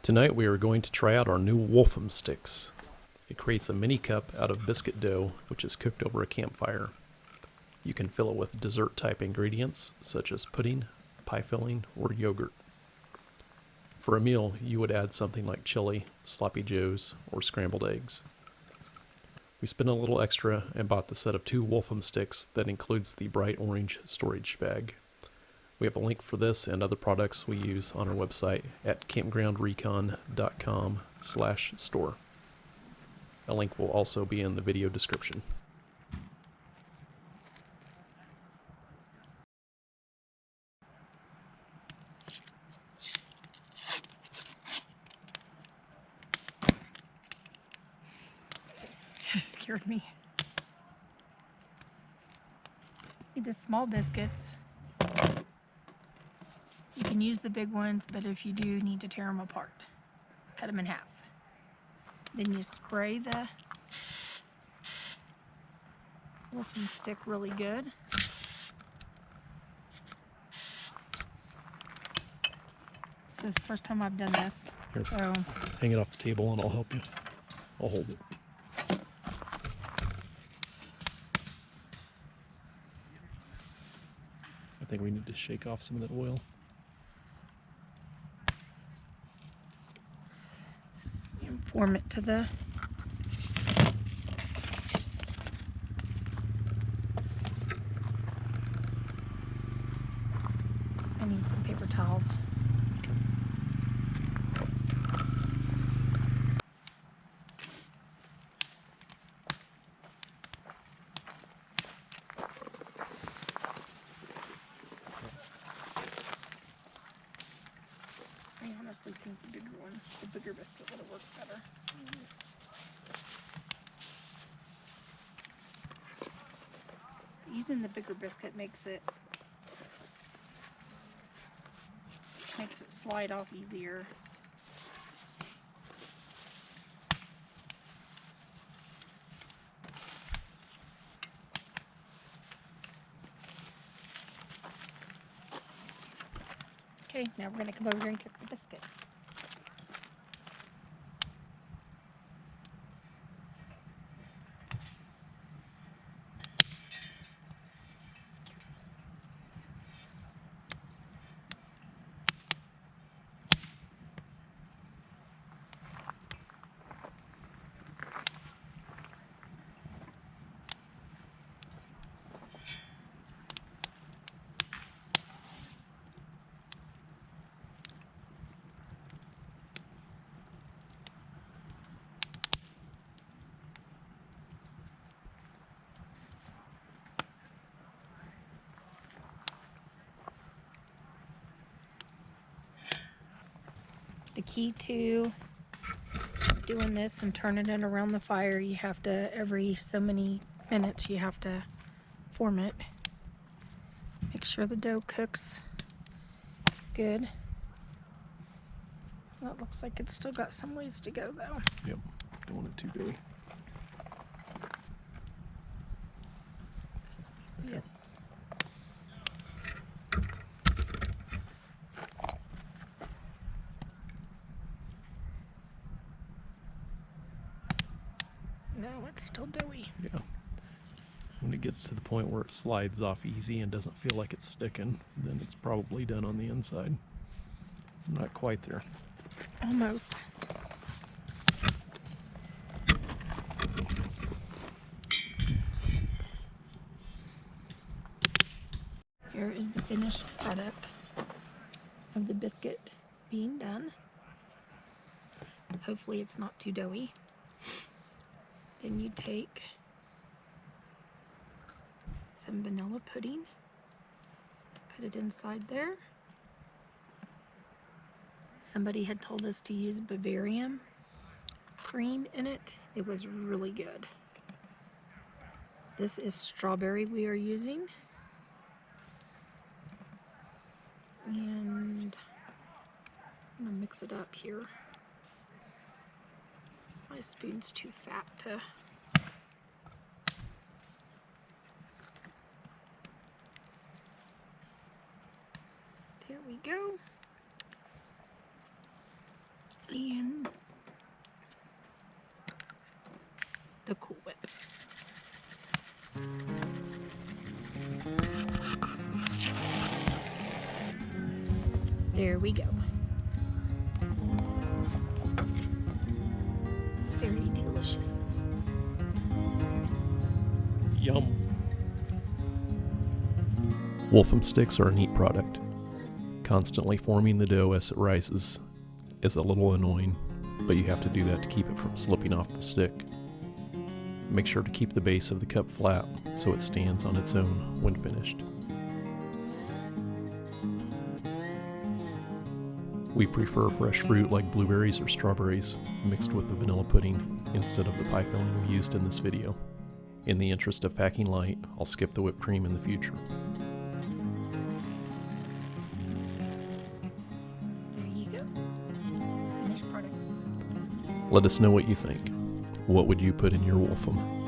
Tonight we are going to try out our new wolfham sticks. It creates a mini cup out of biscuit dough, which is cooked over a campfire. You can fill it with dessert type ingredients such as pudding, pie filling, or yogurt. For a meal, you would add something like chili, sloppy joes, or scrambled eggs. We spent a little extra and bought the set of 2 wolfham sticks that includes the bright orange storage bag. We have a link for this and other products we use on our website at campgroundrecon.com/store. A link will also be in the video description. It scared me. Need the small biscuits. You can use the big ones, but if you do, need to tear them apart. Cut them in half. Then you spray the wolfham stick really good. This is the first time I've done this. Here, So hang it off the table and I'll help you. I'll hold it. I think we need to shake off some of that oil. and form it to the I need some paper towels. I honestly think the bigger biscuit would have worked better. Using the bigger biscuit makes it slide off easier. Okay, now we're going to come over here and cook the biscuit. The key to doing this and turning it around the fire, you have to, every so many minutes, you have to form it. Make sure the dough cooks good. That looks like it's still got some ways to go though. Yep, don't want it too doughy. Let me see it. No, it's still doughy. Yeah. When it gets to the point where it slides off easy and doesn't feel like it's sticking, then it's probably done on the inside. Not quite there. Almost. Here is the finished product of the biscuit being done. Hopefully it's not too doughy. Then you take some vanilla pudding, put it inside there. Somebody had told us to use Bavarian cream in it. It was really good. This is strawberry we are using. And I'm gonna mix it up here. My spoon's too fat to. There we go. And the Cool Whip. There we go. Very delicious. Yum. Wolfham sticks are a neat product. Constantly forming the dough as it rises is a little annoying, but you have to do that to keep it from slipping off the stick. Make sure to keep the base of the cup flat so it stands on its own when finished. We prefer fresh fruit like blueberries or strawberries mixed with the vanilla pudding instead of the pie filling we used in this video. In the interest of packing light, I'll skip the whipped cream in the future. There you go. Finished product. Let us know what you think. What would you put in your Wolfham?